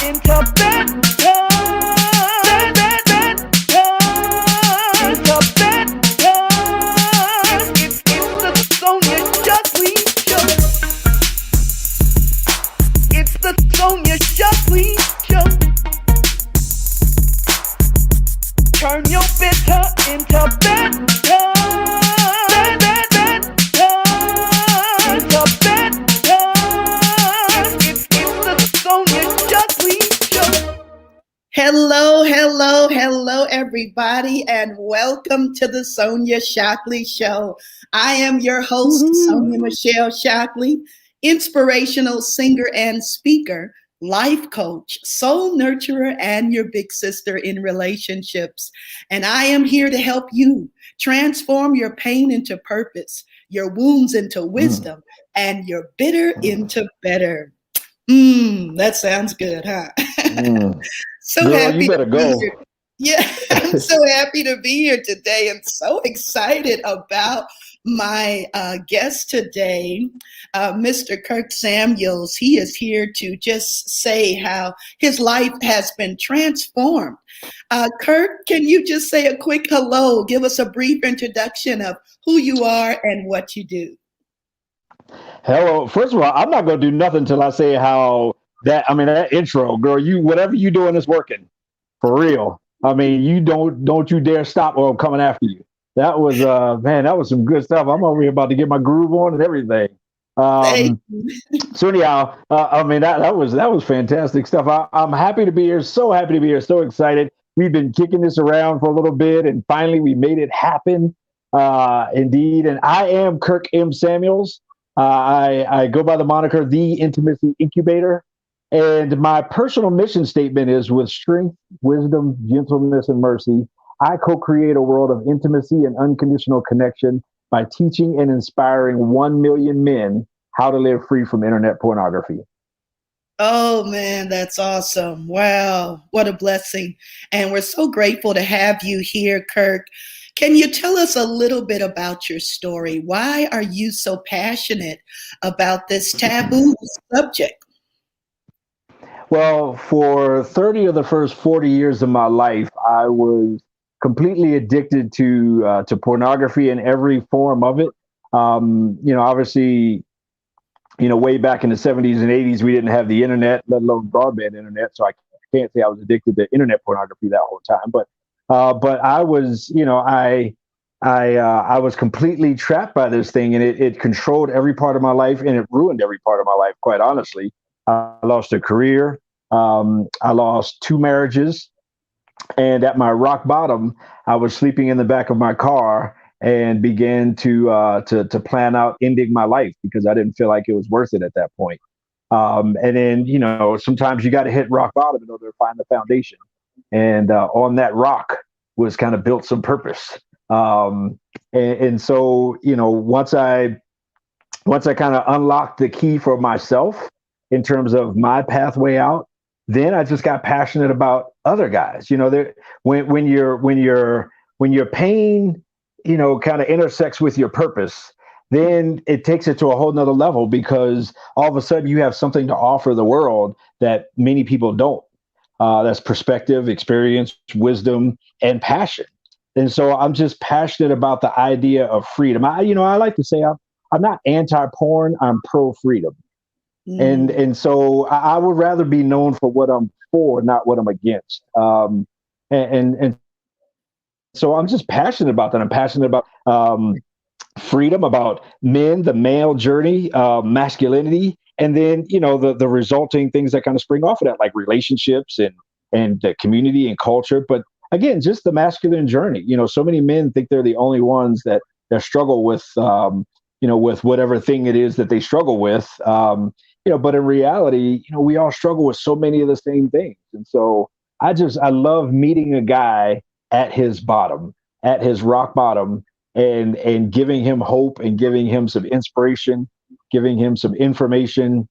into better. It's the Sonja Shockley Show. It's the Sonja Shockley Show. Turn your bitter into better. Hello, everybody, and welcome to the Sonja Shockley Show. I am your host, Sonja Michelle Shockley, inspirational singer and speaker, life coach, soul nurturer, and your big sister in relationships. And I am here to help you transform your pain into purpose, your wounds into wisdom, and your bitter into better. That sounds good, huh? So Girl, happy you better to be go. here. Yeah, I'm so happy to be here today and so excited about my guest today, Mr. Kirk Samuels. He is here to just say how his life has been transformed. Kirk, can you just say a quick hello? Give us a brief introduction of who you are and what you do. Hello. First of all, I'm not going to do nothing until I say how that intro, girl, whatever you doing is working for real. I mean, you don't you dare stop or I'm coming after you. That was, man, that was some good stuff. I'm over here about to get my groove on and everything. So anyhow, that was fantastic stuff. I'm happy to be here. So happy to be here. So excited. We've been kicking this around for a little bit and finally we made it happen. Indeed. And I am Kirk M Samuels. I go by the moniker, the Intimacy Incubator. And my personal mission statement is with strength, wisdom, gentleness, and mercy, I co-create a world of intimacy and unconditional connection by teaching and inspiring 1 million men how to live free from internet pornography. Oh man, that's awesome. Wow, what a blessing. And we're so grateful to have you here, Kirk. Can you tell us a little bit about your story? Why are you so passionate about this taboo subject? Well, for 30 of the first 40 years of my life, I was completely addicted to pornography in every form of it. Obviously, way back in the 70s and 80s, we didn't have the internet, let alone broadband internet. So I can't say I was addicted to internet pornography that whole time. But I was, I was completely trapped by this thing, and it controlled every part of my life, and it ruined every part of my life. Quite honestly, I lost a career. I lost 2 marriages, and at my rock bottom, I was sleeping in the back of my car and began to plan out ending my life because I didn't feel like it was worth it at that point. And then, sometimes you got to hit rock bottom in order to find the foundation. And on that rock was kind of built some purpose. And so, once I kind of unlocked the key for myself in terms of my pathway out, then I just got passionate about other guys. When your pain, kind of intersects with your purpose, then it takes it to a whole nother level because all of a sudden you have something to offer the world that many people don't. That's perspective, experience, wisdom, and passion. And so I'm just passionate about the idea of freedom. I like to say I'm not anti-porn, I'm pro-freedom. And so I would rather be known for what I'm for, not what I'm against. And so I'm just passionate about that. I'm passionate about freedom, about men, the male journey, masculinity, and then the resulting things that kind of spring off of that, like relationships and the community and culture. But again, just the masculine journey. So many men think they're the only ones that struggle with with whatever thing it is that they struggle with. But in reality, we all struggle with so many of the same things. And so I love meeting a guy at his bottom, at his rock bottom, and giving him hope and giving him some inspiration, giving him some information,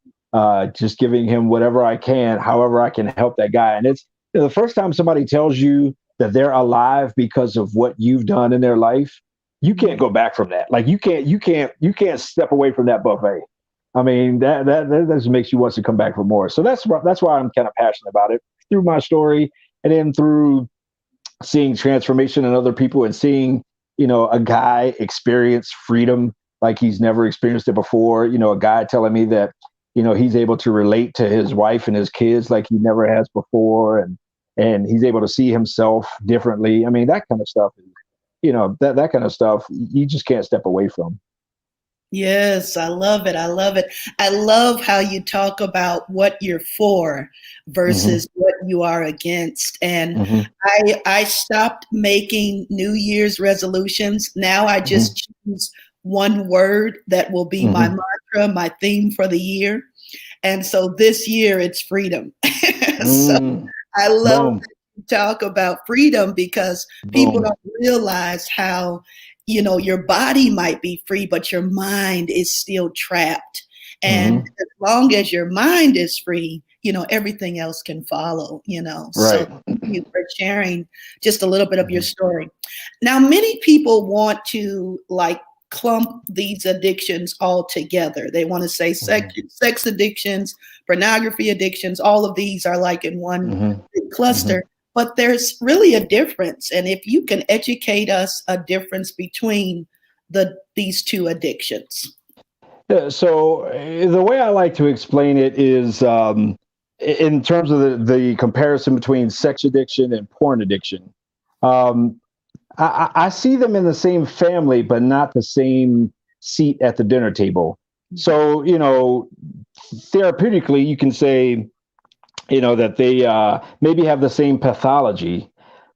just giving him whatever I can, however I can help that guy. And it's the first time somebody tells you that they're alive because of what you've done in their life, you can't go back from that. Like you can't step away from that buffet. I mean, that just makes you want to come back for more. So that's why I'm kind of passionate about it through my story, and then through seeing transformation in other people and seeing, a guy experience freedom like he's never experienced it before. A guy telling me that, he's able to relate to his wife and his kids like he never has before, and he's able to see himself differently. I mean, that kind of stuff is, that kind of stuff you just can't step away from. Yes, I love it. I love it. I love how you talk about what you're for Hmm. versus what you are against. And Hmm. I stopped making New Year's resolutions. Now I Hmm. just choose one word that will be my Hmm. mantra, my theme for the year. And so this year it's freedom. So Mm. I love Boom. that you talk about freedom because people Boom. don't realize how, your body might be free, but your mind is still trapped. And Hmm. as long as your mind is free, everything else can follow. So Right. thank you for sharing just a little bit of your story. Now, many people want to like clump these addictions all together. They want to say Hmm. sex addictions, pornography addictions, all of these are like in one Hmm. big Hmm. cluster. But there's really a difference. And if you can educate us a difference between these two addictions. Yeah, so the way I like to explain it is in terms of the comparison between sex addiction and porn addiction. Um, I see them in the same family, but not the same seat at the dinner table. So, therapeutically, you can say, that they maybe have the same pathology,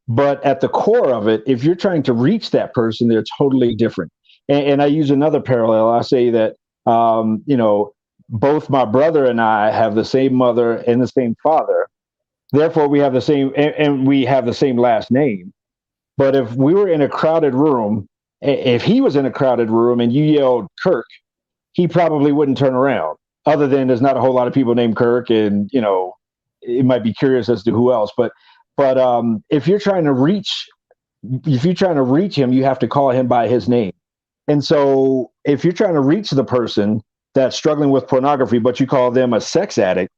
but at the core of it, if you're trying to reach that person, they're totally different. And I use another parallel. I say that, both my brother and I have the same mother and the same father. Therefore, we have the same, and we have the same last name. But if we were in a crowded room, if he was in a crowded room and you yelled Kirk, he probably wouldn't turn around. Other than there's not a whole lot of people named Kirk, and it might be curious as to who else. But if you're trying to reach him, you have to call him by his name. And so if you're trying to reach the person that's struggling with pornography, but you call them a sex addict,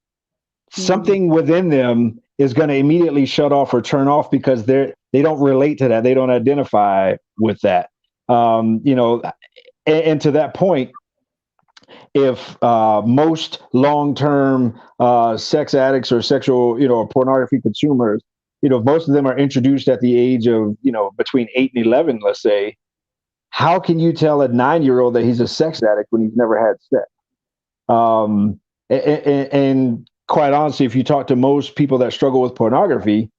Mhm. something within them is going to immediately shut off or turn off because they don't relate to that. They don't identify with that. And to that point, if most long-term sex addicts or sexual, or pornography consumers, most of them are introduced at the age of, between 8 and 11, let's say, how can you tell a 9-year-old that he's a sex addict when he's never had sex? And quite honestly, if you talk to most people that struggle with pornography,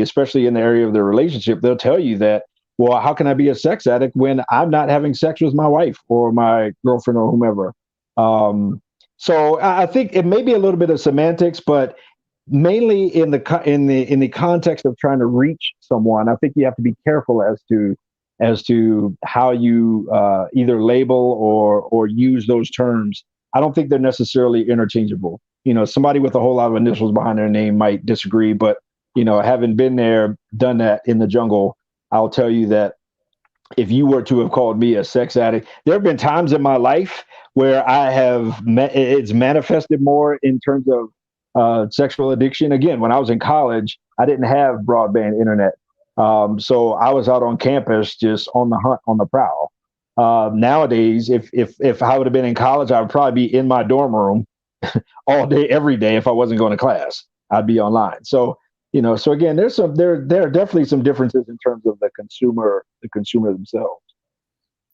especially in the area of their relationship, they'll tell you that, well, how can I be a sex addict when I'm not having sex with my wife or my girlfriend or whomever? Um, so I think it may be a little bit of semantics, but mainly in the context of trying to reach someone, I think you have to be careful as to how you either label or use those terms. I don't think they're necessarily interchangeable. Somebody with a whole lot of initials behind their name might disagree, but having been there, done that in the jungle, I'll tell you that if you were to have called me a sex addict, there have been times in my life where it's manifested more in terms of sexual addiction. Again, when I was in college, I didn't have broadband internet. So I was out on campus just on the hunt, on the prowl. Nowadays, if I would have been in college, I would probably be in my dorm room all day, every day. If I wasn't going to class, I'd be online. So again, there are definitely some differences in terms of the consumer themselves.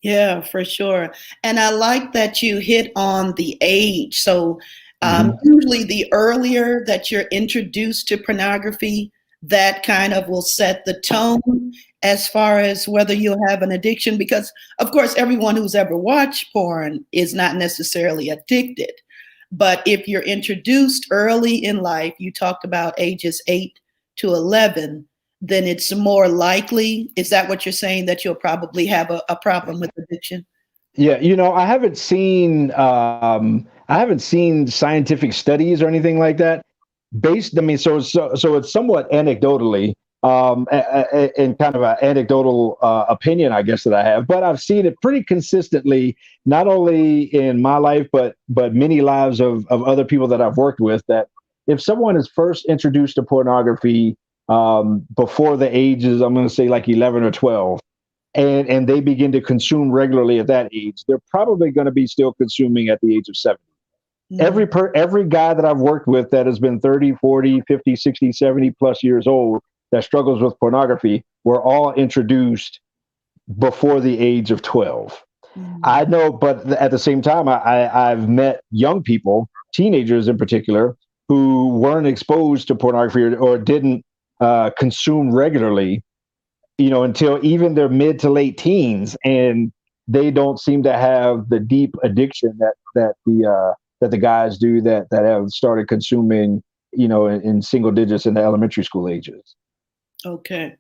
Yeah, for sure. And I like that you hit on the age. So, Hmm. usually, the earlier that you're introduced to pornography, that kind of will set the tone as far as whether you'll have an addiction. Because, of course, everyone who's ever watched porn is not necessarily addicted. But if you're introduced early in life, you talked about ages 8 to 11, then it's more likely. Is that what you're saying, that you'll probably have a problem with addiction? Yeah, I haven't seen scientific studies or anything like that. I mean, so it's somewhat anecdotally. and kind of an anecdotal opinion, I guess, that I have. But I've seen it pretty consistently, not only in my life, but many lives of other people that I've worked with, that if someone is first introduced to pornography before the ages, I'm going to say like 11 or 12, and they begin to consume regularly at that age, they're probably going to be still consuming at the age of 70. Every guy that I've worked with that has been 30, 40, 50, 60, 70 plus years old that struggles with pornography were all introduced before the age of 12. I know, but at the same time, I've met young people, teenagers in particular, who weren't exposed to pornography or didn't consume regularly, until even their mid to late teens, and they don't seem to have the deep addiction that the guys do that have started consuming, in single digits in the elementary school ages. Okay.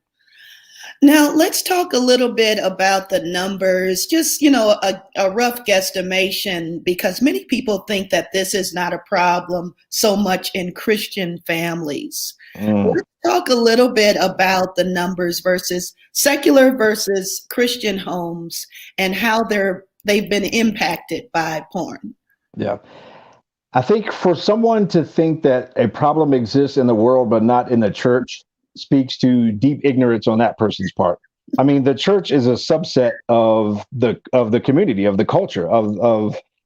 Now, let's talk a little bit about the numbers, just, a rough guesstimation, because many people think that this is not a problem so much in Christian families. Let's talk a little bit about the numbers versus secular versus Christian homes and how they've been impacted by porn. Yeah. I think for someone to think that a problem exists in the world but not in the church speaks to deep ignorance on that person's part. I mean, the church is a subset of the community, of the culture, of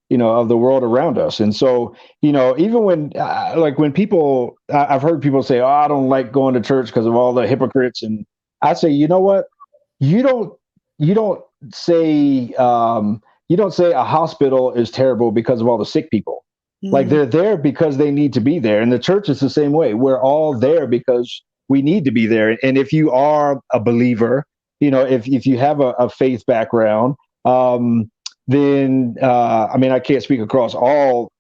the world around us. And so, even when when people, I've heard people say, "Oh, I don't like going to church because of all the hypocrites," and I say, you know what? You don't say a hospital is terrible because of all the sick people. Like, they're there because they need to be there. And the church is the same way. We're all there because we need to be there. And if you are a believer, if you have a faith background, then I can't speak across all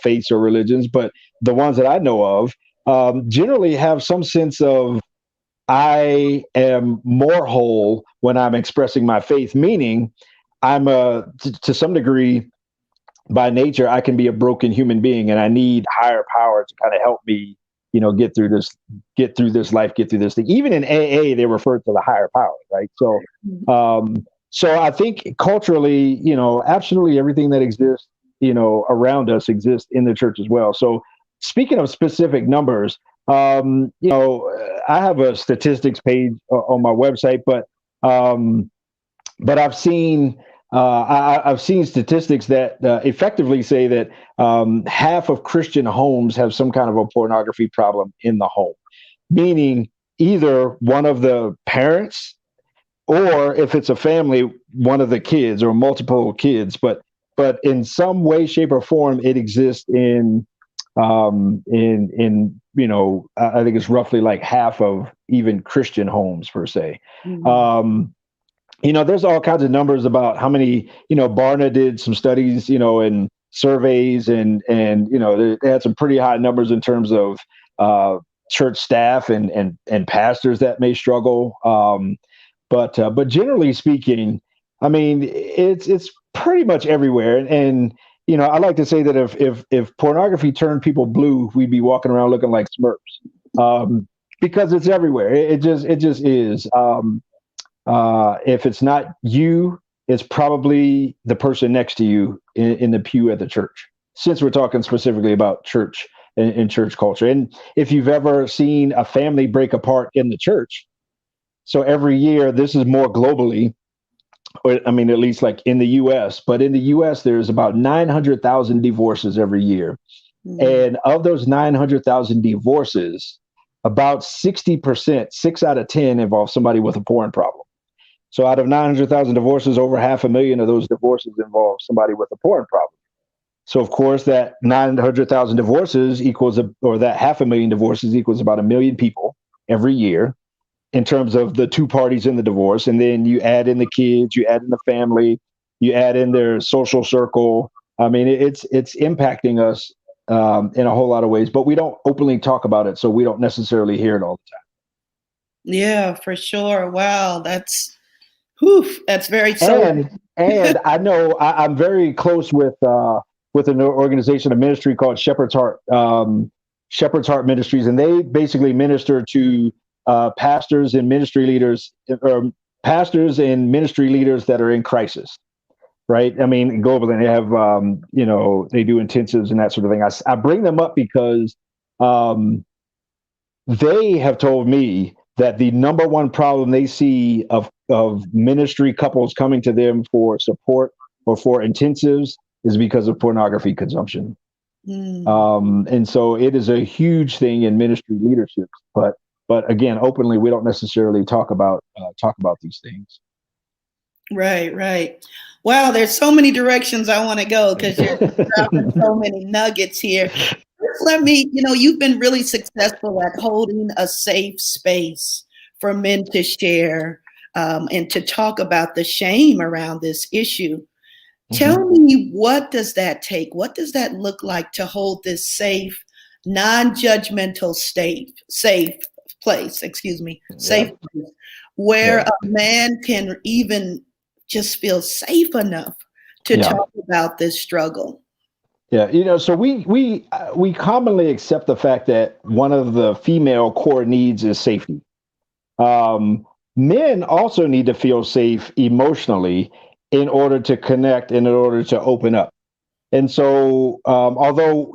faiths or religions, but the ones that I know of generally have some sense of, I am more whole when I'm expressing my faith, meaning I'm to some degree, by nature, I can be a broken human being, and I need higher power to kind of help me, get through this life, get through this thing. Even in AA, they refer to the higher power, right? So I think culturally, absolutely everything that exists, around us exists in the church as well. So speaking of specific numbers, I have a statistics page on my website, but I've seen I've seen statistics that effectively say that half of Christian homes have some kind of a pornography problem in the home, meaning either one of the parents, or if it's a family, one of the kids or multiple kids. But in some way, shape, or form, it exists in I think it's roughly like half of even Christian homes per se. There's all kinds of numbers about how many, Barna did some studies, and surveys, and they had some pretty high numbers in terms of church staff and pastors that may struggle. But generally speaking, I mean, it's pretty much everywhere. And I like to say that if pornography turned people blue, we'd be walking around looking like Smurfs, because it's everywhere. It just is. If it's not you, it's probably the person next to you in the pew at the church, since we're talking specifically about church and church culture. And if you've ever seen a family break apart in the church, so every year, this is more globally, at least like in the US, but in the US, there's about 900,000 divorces every year. And of those 900,000 divorces, about 60%, 6 out of 10, involve somebody with a porn problem. So out of 900,000 divorces, over 500,000 of those divorces involve somebody with a porn problem. So of course, that 900,000 divorces equals, or that 500,000 divorces equals about 1 million people every year in terms of the two parties in the divorce. And then you add in the kids, you add in the family, you add in their social circle. I mean, it's impacting us in a whole lot of ways, but we don't openly talk about it, so we don't necessarily hear it all the time. Yeah, for sure. Wow, that's very sobering. And I know I'm very close with an organization, a ministry called Shepherd's Heart Ministries, and they basically minister to pastors and ministry leaders, or pastors and ministry leaders that are in crisis. Right. I mean, globally, they have, they do intensives and that sort of thing. I bring them up because they have told me that the number one problem they see of ministry couples coming to them for support or for intensives is because of pornography consumption. And so it is a huge thing in ministry leadership. But again, openly, we don't necessarily talk about these things. Right. Wow, there's so many directions I want to go because you're dropping so many nuggets here. Let me, you've been really successful at holding a safe space for men to share and to talk about the shame around this issue. Tell me, what does that take? What does that look like to hold this safe, non-judgmental safe place, where a man can even just feel safe enough to talk about this struggle? Yeah, so we commonly accept the fact that one of the female core needs is safety. Men also need to feel safe emotionally in order to connect and in order to open up. And so, although,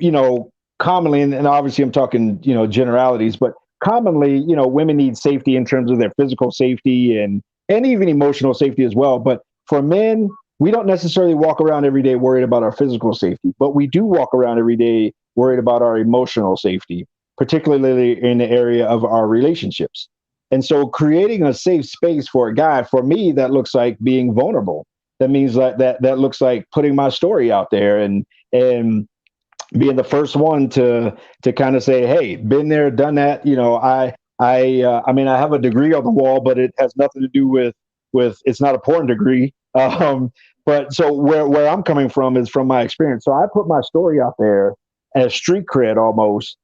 commonly, and obviously I'm talking, generalities, but commonly, women need safety in terms of their physical safety and even emotional safety as well. But for men, we don't necessarily walk around every day worried about our physical safety, but we do walk around every day worried about our emotional safety, particularly in the area of our relationships. And so creating a safe space for a guy, for me, that looks like being vulnerable. That means that looks like putting my story out there and being the first one to kind of say, hey, been there, done that. I mean, I have a degree on the wall, but it has nothing to do with it's not a porn degree. But so where I'm coming from is from my experience. So I put my story out there as street cred almost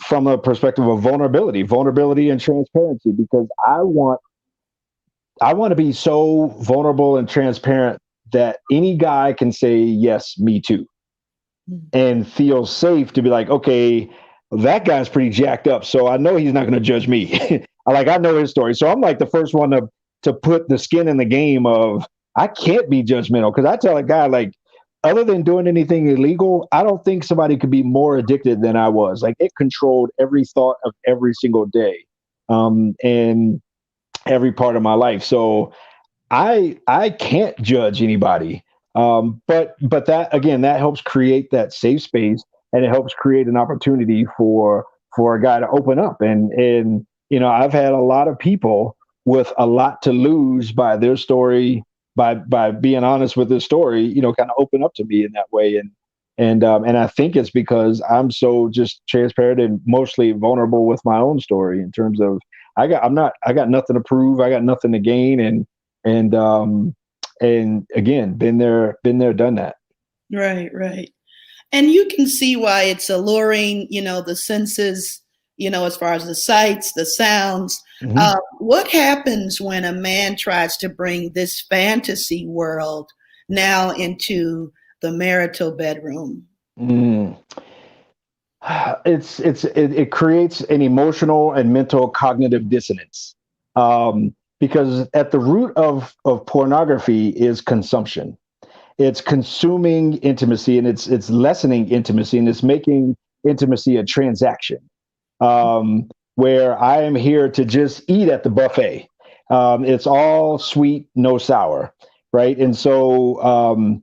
from a perspective of vulnerability and transparency, because I want to be so vulnerable and transparent that any guy can say, yes, me too, and feel safe to be like, okay, that guy's pretty jacked up, so I know he's not going to judge me. I know his story. So I'm like the first one to put the skin in the game of, I can't be judgmental, because I tell a guy, like, other than doing anything illegal, I don't think somebody could be more addicted than I was. Like, it controlled every thought of every single day, and every part of my life. So I can't judge anybody. But that, again, that helps create that safe space, and it helps create an opportunity for a guy to open up. And I've had a lot of people with a lot to lose by their story, by being honest with their story, kind of open up to me in that way. And I think it's because I'm so just transparent and mostly vulnerable with my own story, in terms of I got nothing to prove, I got nothing to gain, and again, been there, done that. Right. And you can see why it's alluring, the senses, as far as the sights, the sounds. What happens when a man tries to bring this fantasy world now into the marital bedroom? It creates an emotional and mental cognitive dissonance, because at the root of pornography is consumption. It's consuming intimacy, and it's lessening intimacy, and it's making intimacy a transaction, where I am here to just eat at the buffet. It's all sweet, no sour, right? And so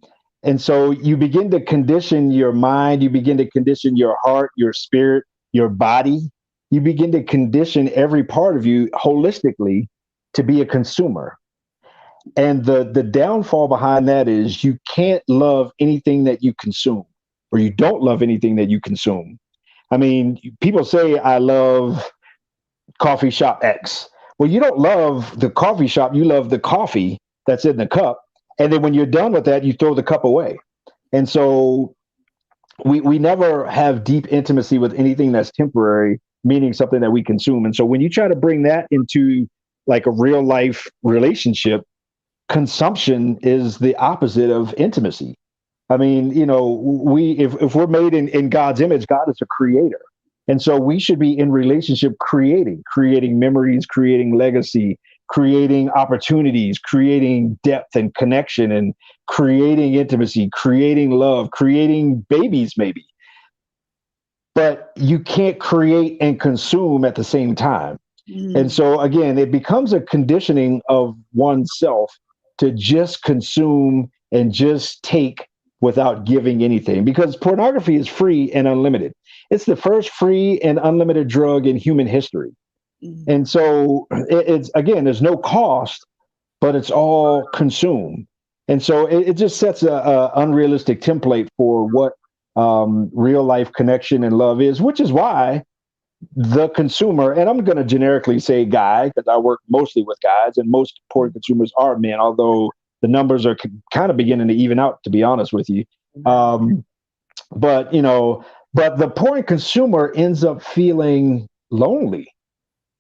you begin to condition your mind, you begin to condition your heart, your spirit, your body. You begin to condition every part of you holistically to be a consumer. And the downfall behind that is you can't love anything that you consume, or you don't love anything that you consume. I mean, people say, I love coffee shop X. Well, you don't love the coffee shop, you love the coffee that's in the cup. And then when you're done with that, you throw the cup away. And so we never have deep intimacy with anything that's temporary, meaning something that we consume. And so when you try to bring that into like a real life relationship, consumption is the opposite of intimacy. I mean, if we're made in God's image, God is a creator. And so we should be in relationship creating memories, creating legacy, creating opportunities, creating depth and connection, and creating intimacy, creating love, creating babies maybe. But you can't create and consume at the same time. And so again, it becomes a conditioning of oneself to just consume and just take without giving anything, because pornography is free and unlimited. It's the first free and unlimited drug in human history. And so it's, again, there's no cost, but it's all consumed. And so it just sets a unrealistic template for what real life connection and love is, which is why the consumer, and I'm going to generically say guy, because I work mostly with guys, and most porn consumers are men, although the numbers are kind of beginning to even out, to be honest with you. But the porn consumer ends up feeling lonely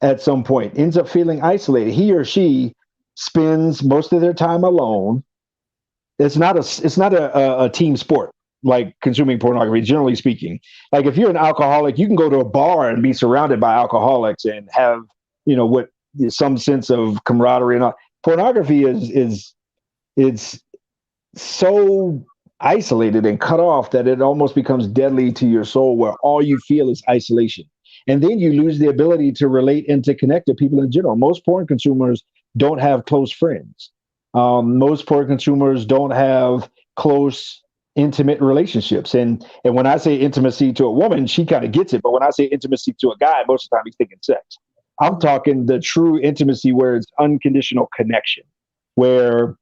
at some point, ends up feeling isolated. He or she spends most of their time alone. It's not a team sport like consuming pornography, generally speaking. Like if you're an alcoholic, you can go to a bar and be surrounded by alcoholics and have, what some sense of camaraderie and all. Pornography is so isolated and cut off that it almost becomes deadly to your soul, where all you feel is isolation. And then you lose the ability to relate and to connect to people in general. Most porn consumers don't have close friends. Most porn consumers don't have close, intimate relationships. And when I say intimacy to a woman, she kind of gets it. But when I say intimacy to a guy, most of the time he's thinking sex. I'm talking the true intimacy where it's unconditional connection, where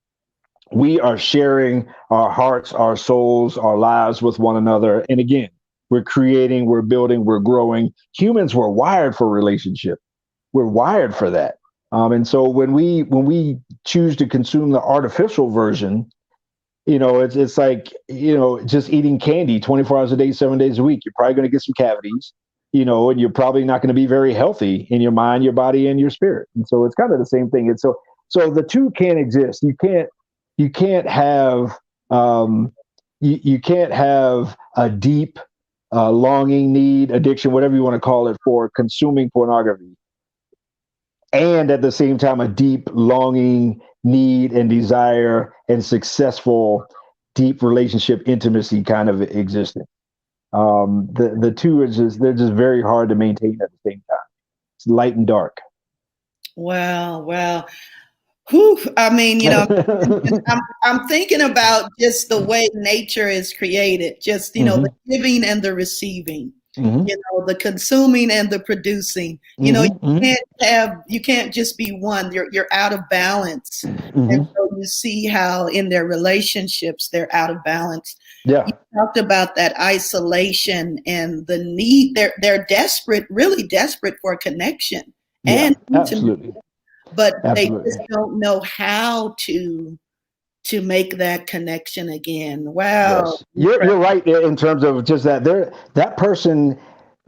we are sharing our hearts, our souls, our lives with one another. And again, we're creating, we're building, we're growing. Humans were wired for relationship. We're wired for that. And so when we choose to consume the artificial version, it's like, just eating candy 24 hours a day, 7 days a week. You're probably going to get some cavities, and you're probably not going to be very healthy in your mind, your body, and your spirit. And so it's kind of the same thing. And so the two can't exist. You can't have you can't have a deep longing, need, addiction, whatever you want to call it, for consuming pornography, and at the same time a deep longing, need, and desire and successful deep relationship intimacy kind of existing. The two are they're just very hard to maintain at the same time. It's light and dark. Wow. Whew. I mean, I'm thinking about just the way nature is created, just, the giving and the receiving, the consuming and the producing. You can't just be one. You're out of balance. And so you see how in their relationships, they're out of balance. Yeah. You talked about that isolation and the need. They're desperate, really desperate for connection. Yeah, And absolutely. But Absolutely. they just don't know how to make that connection again. Wow. Yes. You're right in terms of just that person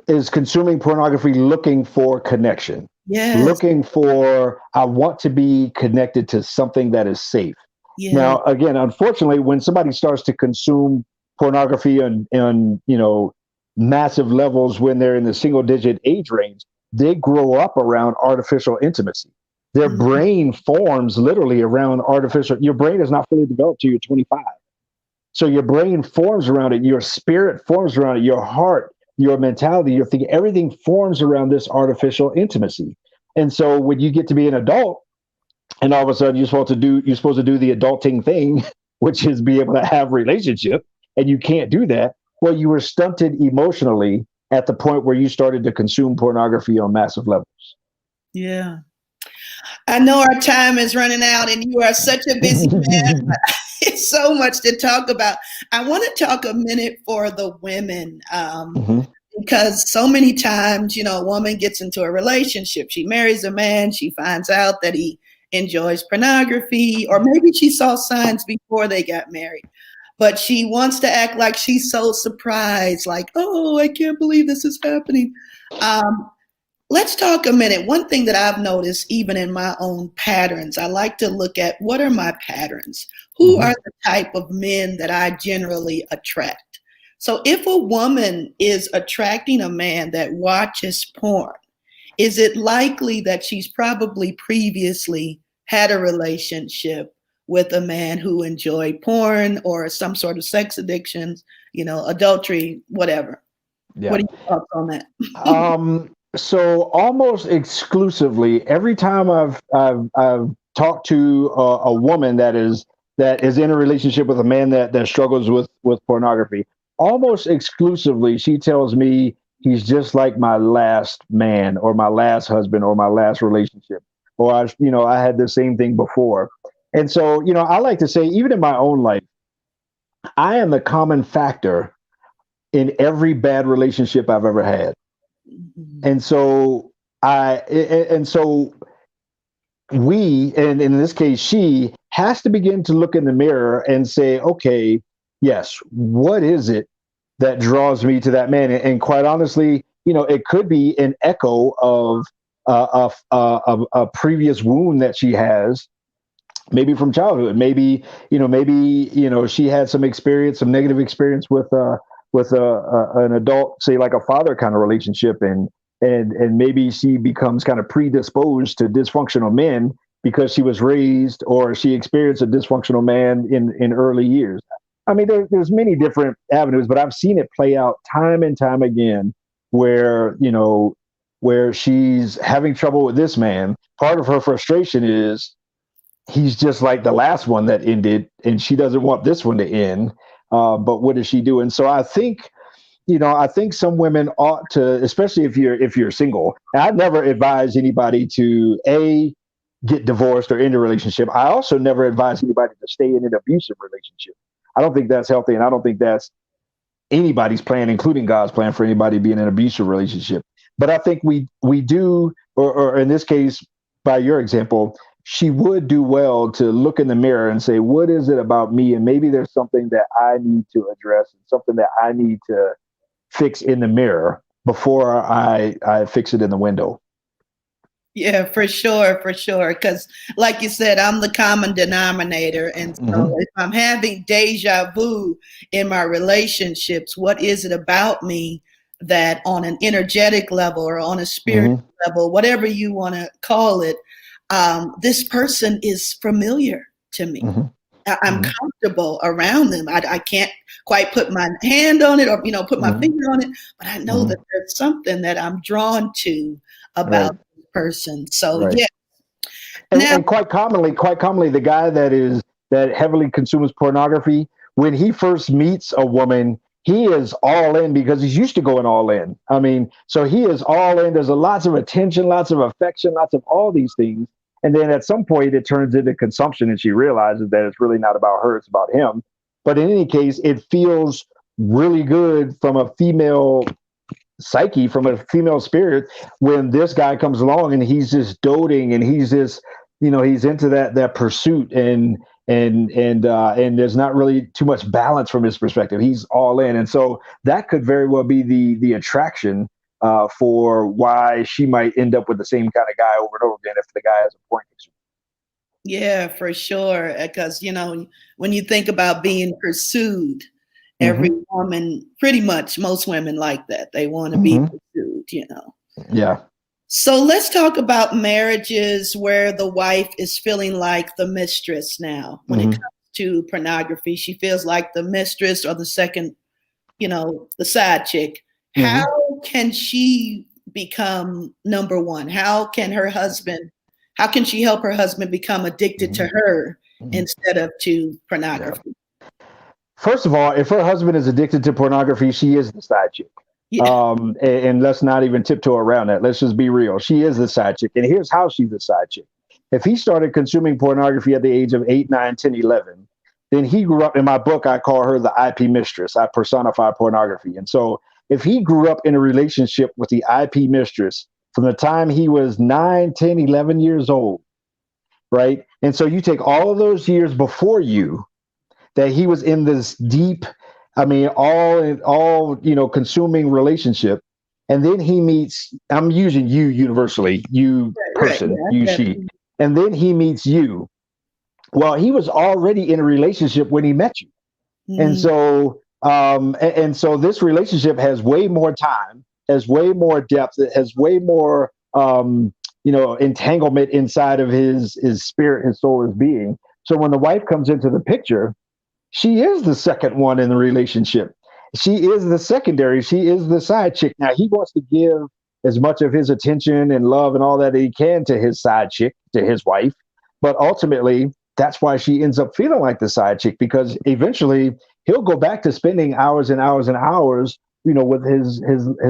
is consuming pornography looking for connection. Yes. Looking for, I want to be connected to something that is safe. Yes. Now, again, unfortunately, when somebody starts to consume pornography on massive levels when they're in the single digit age range, they grow up around artificial intimacy. Their brain forms literally around artificial. Your brain is not fully developed till you're 25. So your brain forms around it. Your spirit forms around it. Your heart, your mentality, your thinking, everything forms around this artificial intimacy. And so when you get to be an adult, and all of a sudden you're supposed to do the adulting thing, which is be able to have relationship, and you can't do that. Well, you were stunted emotionally at the point where you started to consume pornography on massive levels. Yeah. I know our time is running out and you are such a busy man. It's so much to talk about. I want to talk a minute for the women because so many times, a woman gets into a relationship. She marries a man. She finds out that he enjoys pornography, or maybe she saw signs before they got married. But she wants to act like she's so surprised, like, oh, I can't believe this is happening. Let's talk a minute. One thing that I've noticed, even in my own patterns, I like to look at what are my patterns? Who are the type of men that I generally attract? So if a woman is attracting a man that watches porn, is it likely that she's probably previously had a relationship with a man who enjoyed porn or some sort of sex addictions, adultery, whatever? Yeah. What are your thoughts on that? So almost exclusively, every time I've talked to a woman that is in a relationship with a man that struggles with pornography, almost exclusively, she tells me he's just like my last man or my last husband or my last relationship, or I had the same thing before. And so, I like to say, even in my own life, I am the common factor in every bad relationship I've ever had. And so we, and in this case, she has to begin to look in the mirror and say, okay, yes, what is it that draws me to that man? And quite honestly, it could be an echo of a previous wound that she has, maybe from childhood. Maybe she had some experience, some negative experience with an adult, say like a father kind of relationship, and maybe she becomes kind of predisposed to dysfunctional men because she was raised or she experienced a dysfunctional man in early years. I mean, there's many different avenues, but I've seen it play out time and time again where, where she's having trouble with this man. Part of her frustration is he's just like the last one that ended, and she doesn't want this one to end. But what does she do? And so I think some women ought to, especially if you're single. And I never advise anybody to get divorced or end a relationship. I also never advise anybody to stay in an abusive relationship. I don't think that's healthy, and I don't think that's anybody's plan, including God's plan, for anybody to be in an abusive relationship. But I think we do, or in this case, by your example, she would do well to look in the mirror and say, what is it about me? And maybe there's something that I need to address and something that I need to fix in the mirror before I fix it in the window. Yeah, for sure, for sure. Because, like you said, I'm the common denominator. And so if I'm having deja vu in my relationships, what is it about me that on an energetic level or on a spiritual level, whatever you want to call it, this person is familiar to me. I'm comfortable around them. I can't quite put my hand on it or, put my finger on it, but I know that there's something that I'm drawn to about the person. So, yeah. And quite commonly, the guy that heavily consumes pornography, when he first meets a woman, he is all in because he's used to going all in. I mean, so he is all in. There's lots of attention, lots of affection, lots of all these things. And then at some point it turns into consumption and she realizes that it's really not about her, it's about him. But in any case, it feels really good from a female psyche, from a female spirit, when this guy comes along and he's just doting and he's just, he's into that pursuit and there's not really too much balance from his perspective. He's all in. And so that could very well be the attraction for why she might end up with the same kind of guy over and over again if the guy has a point. Yeah, for sure. Because, when you think about being pursued, every woman, pretty much most women like that. They want to be pursued, Yeah. So let's talk about marriages where the wife is feeling like the mistress now. When it comes to pornography, she feels like the mistress or the second, the side chick. How can she become number one? How can she help her husband become addicted to her instead of to pornography? Yeah. First of all, if her husband is addicted to pornography, she is the side chick. Yeah. And let's not even tiptoe around that. Let's just be real. She is the side chick. And here's how she's the side chick. If he started consuming pornography at the age of 8, 9, 10, 11, then he grew up, in my book, I call her the IP mistress. I personify pornography. And so if he grew up in a relationship with the IP mistress from the time he was 9, 10, 11 years old, right? And so you take all of those years before you that he was in this deep, all consuming relationship. And then he meets, I'm using you universally, you person, you, she. And then he meets you. Well, he was already in a relationship when he met you. And so And so this relationship has way more time, has way more depth, it has way more, entanglement inside of his spirit, his soul, his being. So when the wife comes into the picture, she is the second one in the relationship. She is the secondary. She is the side chick. Now he wants to give as much of his attention and love and all that he can to his side chick, to his wife. But ultimately, that's why she ends up feeling like the side chick, because eventually he'll go back to spending hours and hours and hours, with his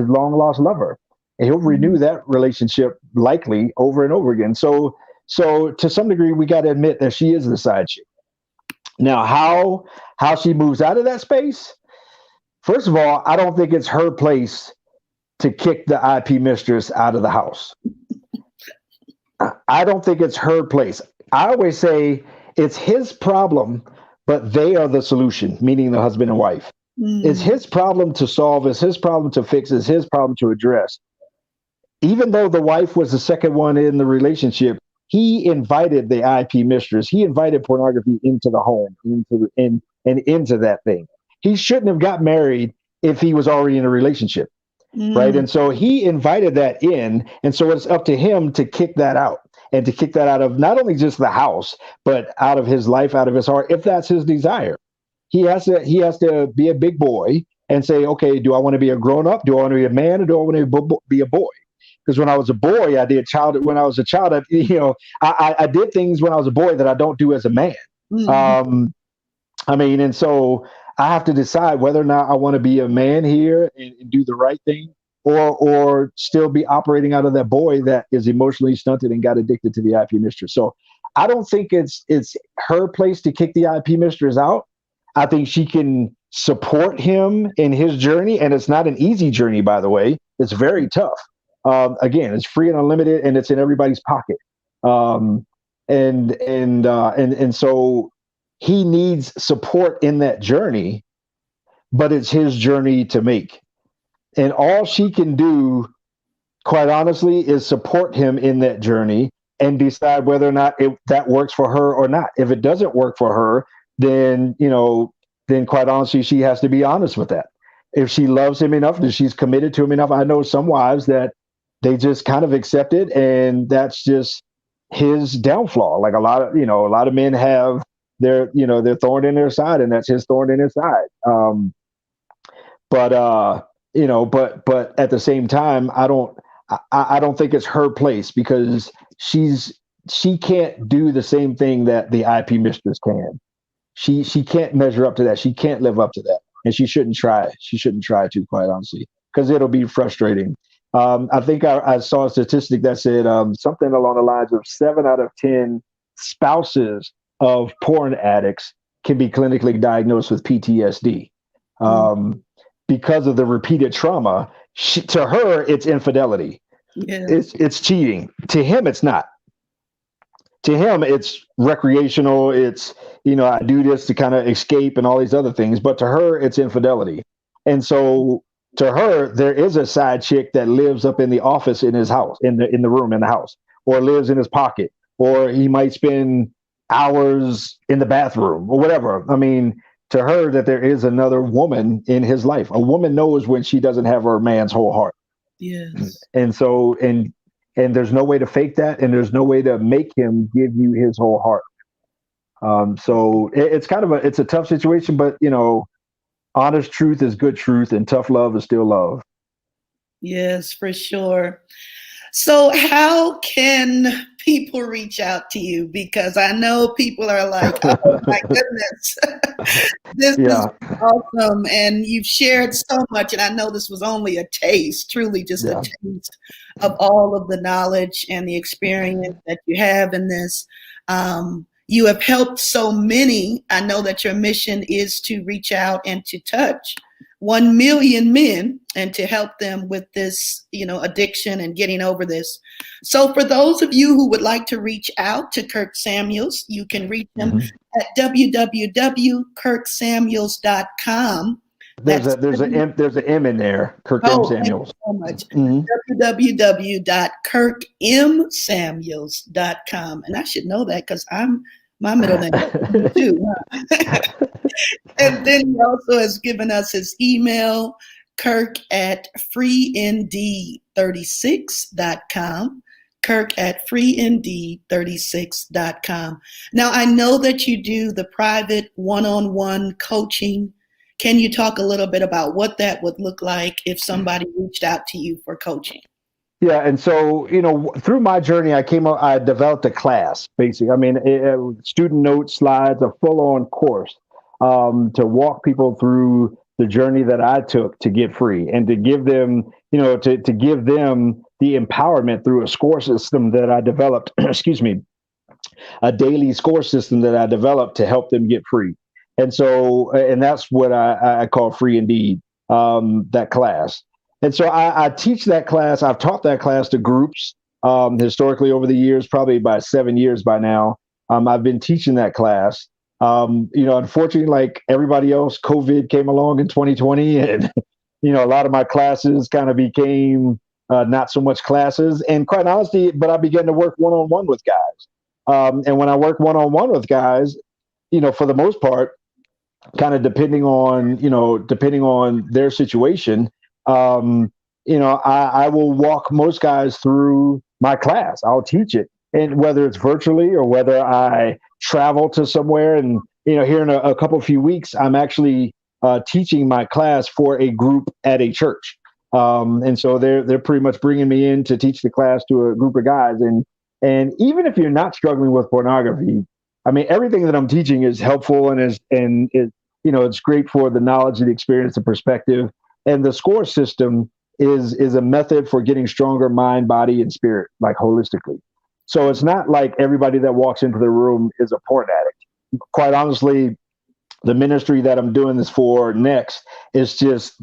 long lost lover. And he'll renew that relationship likely over and over again. So to some degree, we got to admit that she is the side chick. Now, how she moves out of that space? First of all, I don't think it's her place to kick the IP mistress out of the house. I don't think it's her place. I always say it's his problem, but they are the solution, meaning the husband and wife. It's his problem to solve, it's his problem to fix, it's his problem to address. Even though the wife was the second one in the relationship, he invited the IP mistress, he invited pornography into the home, into that thing. He shouldn't have got married if he was already in a relationship, right? And so he invited that in, and so it's up to him to kick that out, and to kick that out of not only just the house, but out of his life, out of his heart, if that's his desire. He has to be a big boy and say, okay, do I want to be a grown up? Do I want to be a man, or do I want to be a boy? Because when I was a boy, when I was a child, I did things when I was a boy that I don't do as a man. And so I have to decide whether or not I want to be a man here and do the right thing, or still be operating out of that boy that is emotionally stunted and got addicted to the IP mistress. So I don't think it's her place to kick the IP mistress out. I think she can support him in his journey, and it's not an easy journey, by the way. It's very tough. Again, it's free and unlimited, and it's in everybody's pocket. And so he needs support in that journey, but it's his journey to make. And all she can do, quite honestly, is support him in that journey and decide whether or not that works for her or not. If it doesn't work for her, then quite honestly, she has to be honest with that. If she loves him enough, that she's committed to him enough. I know some wives that they just kind of accept it, and that's just his downfall. Like a lot of men have their thorn in their side, and that's his thorn in his side. But at the same time, I don't think it's her place, because she can't do the same thing that the IP mistress can. She can't measure up to that. She can't live up to that, and she shouldn't try. She shouldn't try to, quite honestly, because it'll be frustrating. I think I saw a statistic that said something along the lines of 7 out of 10 spouses of porn addicts can be clinically diagnosed with PTSD because of the repeated trauma. To her, it's infidelity. Yeah. It's cheating. To him, it's not. To him, it's recreational. It's, I do this to kind of escape and all these other things. But to her, it's infidelity. And so to her, there is a side chick that lives up in the office in his house, in the room in the house, or lives in his pocket, or he might spend hours in the bathroom or whatever. I mean, to her, that there is another woman in his life. A woman knows when she doesn't have her man's whole heart. Yes. And so, and there's no way to fake that, and there's no way to make him give you his whole heart. So it's it's a tough situation, but honest truth is good truth, and tough love is still love. Yes, for sure. So how can people reach out to you? Because I know people are like, oh my goodness, this is awesome. And you've shared so much. And I know this was only a taste, truly just a taste of all of the knowledge and the experience that you have in this. You have helped so many. I know that your mission is to reach out and to touch 1 million men and to help them with this, addiction and getting over this. So for those of you who would like to reach out to Kirk Samuels, you can reach him at www.kirksamuels.com. There's an M in there, Kirk M Samuels. Thank you so much. www.kirkmsamuels.com. And I should know that because I'm My middle name too. Huh? And then he also has given us his email, Kirk at freend36.com. Kirk at freend36.com. Now, I know that you do the private one-on-one coaching. Can you talk a little bit about what that would look like if somebody reached out to you for coaching? Yeah, and so through my journey, I developed a class, basically. I mean, student notes, slides, a full-on course to walk people through the journey that I took to get free, and to give them, to give them the empowerment through a score system that I developed. Excuse me, a daily score system that I developed to help them get free. And so, and that's what I call Free Indeed, that class. And so I teach that class. I've taught that class to groups historically over the years, probably about 7 years by now. I've been teaching that class. Unfortunately, like everybody else, COVID came along in 2020, and a lot of my classes kind of became not so much classes. And quite honestly, but I began to work one-on-one with guys. And when I work one-on-one with guys, for the most part, kind of depending on their situation, I will walk most guys through my class. I'll teach it, and whether it's virtually or whether I travel to somewhere. And here in a few weeks, I'm actually teaching my class for a group at a church. And so they're pretty much bringing me in to teach the class to a group of guys. And even if you're not struggling with pornography, I mean, everything that I'm teaching is helpful and it's great for the knowledge, the experience, the perspective. And the score system is a method for getting stronger mind, body, and spirit, like holistically. So it's not like everybody that walks into the room is a porn addict. Quite honestly, the ministry that I'm doing this for next it's just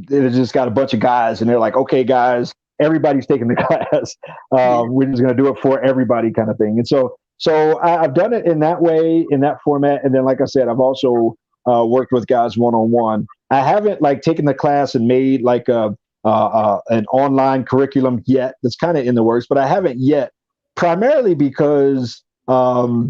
got a bunch of guys, and they're like, okay, guys, everybody's taking the class. We're just going to do it for everybody, kind of thing. And so I've done it in that way, in that format. And then, like I said, I've also worked with guys one-on-one. I haven't taken the class and made an online curriculum yet. That's kind of in the works, but I haven't yet, primarily because of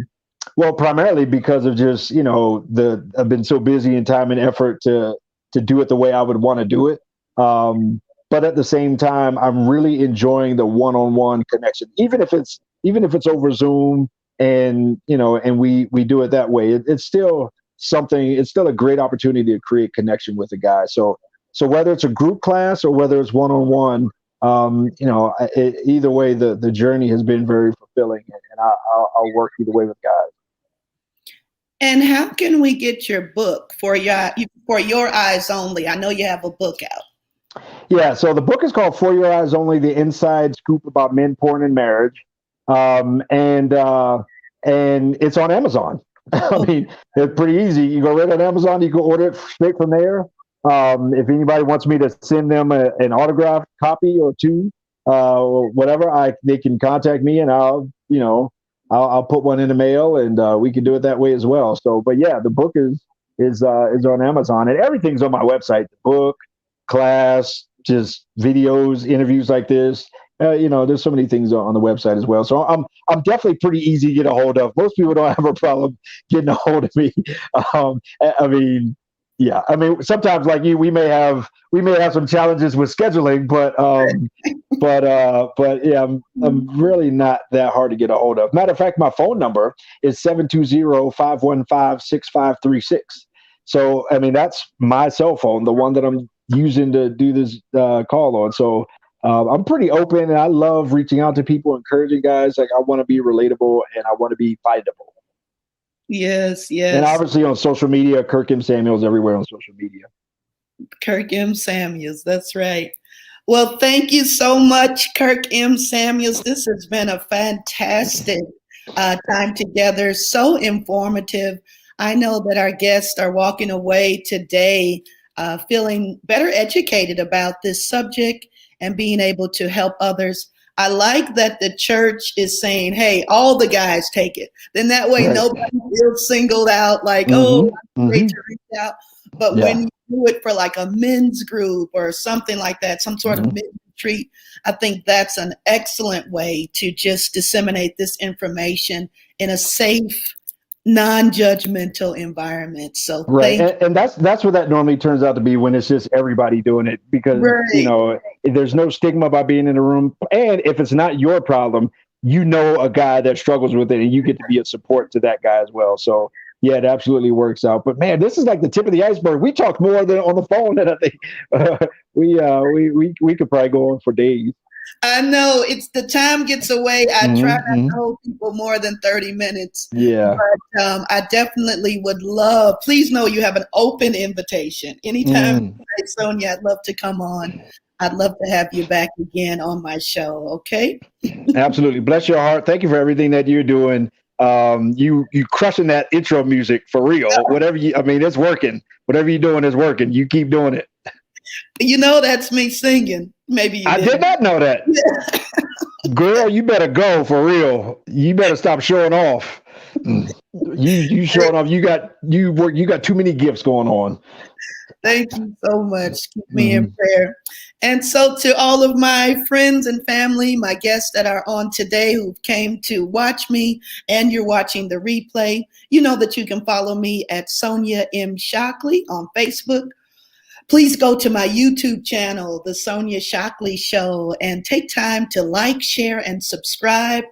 just, I've been so busy in time and effort to do it the way I would want to do it. But at the same time, I'm really enjoying the one-on-one connection, even if it's over Zoom, and we do it that way. It's still something. It's still a great opportunity to create connection with a guy. So whether it's a group class or whether it's one-on-one, either way, the journey has been very fulfilling, and I'll work either way with guys. And how can we get your book For Your Eyes Only? I know you have a book out. Yeah, so the book is called For Your Eyes Only: The Inside Scoop About Men, Porn, and Marriage, and it's on Amazon. I mean, it's pretty easy. You go right on Amazon. You can order it straight from there. If anybody wants me to send them an autographed copy or two, or whatever, they can contact me, and I'll put one in the mail, and we can do it that way as well. So, but yeah, the book is on Amazon, and everything's on my website. The book, class, just videos, interviews like this. There's so many things on the website as well. So I'm definitely pretty easy to get a hold of. Most people don't have a problem getting a hold of me. Sometimes like you, we may have some challenges with scheduling, but yeah, I'm really not that hard to get a hold of. Matter of fact, my phone number is 720-515-6536. So, I mean, that's my cell phone, the one that I'm using to do this call on. So I'm pretty open, and I love reaching out to people, encouraging guys. Like, I want to be relatable, and I want to be findable. Yes. And obviously on social media, Kirk M Samuels everywhere on social media. Kirk M Samuels, that's right. Well, thank you so much, Kirk M Samuels. This has been a fantastic time together, so informative. I know that our guests are walking away today feeling better educated about this subject and being able to help others. I like that the church is saying, hey, all the guys take it. Then that way nobody feels singled out like, I'm afraid to reach out. But when you do it for like a men's group or something like that, some sort of men's retreat, I think that's an excellent way to just disseminate this information in a safe non-judgmental environment. So Right. thank And that's what that normally turns out to be when it's just everybody doing it, because, you. you Right. know, there's no stigma about being in the room. And if it's not your problem, you know a guy that struggles with it and you get to be a support to that guy as well. So yeah, it absolutely works out. But man, this is like the tip of the iceberg. We talked more than on the phone than I think we could probably go on for days. I know it's the time gets away. I try not Mm-hmm. to hold people more than 30 minutes. Yeah. But I definitely would love, please know you have an open invitation. Anytime, Mm. Sonja, I'd love to come on. I'd love to have you back again on my show. Okay. Absolutely. Bless your heart. Thank you for everything that you're doing. You crushing that intro music for real. Whatever you, I mean, it's working. Whatever you're doing is working. You keep doing it. You know, that's me singing. Maybe you I did didn't. not know that. Girl, you better go for real. You better stop showing off. You showing off. You got too many gifts going on. Thank you so much. Keep me in prayer. And so to all of my friends and family, my guests that are on today who came to watch me, and you're watching the replay, you know that you can follow me at Sonja M Shockley on Facebook. Please go to my YouTube channel, The Sonja Shockley Show, and take time to like, share, and subscribe.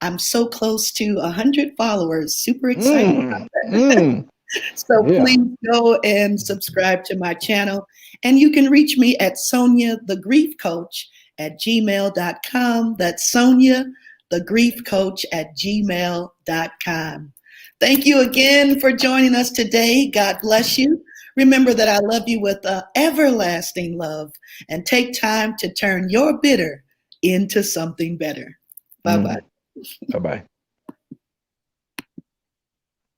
I'm so close to 100 followers. Super excited about that. So please go and subscribe to my channel. And you can reach me at Sonja the Grief Coach at gmail.com. That's Sonja the Grief Coach at gmail.com. Thank you again for joining us today. God bless you. Remember that I love you with an everlasting love, and take time to turn your bitter into something better. Bye-bye. Bye-bye.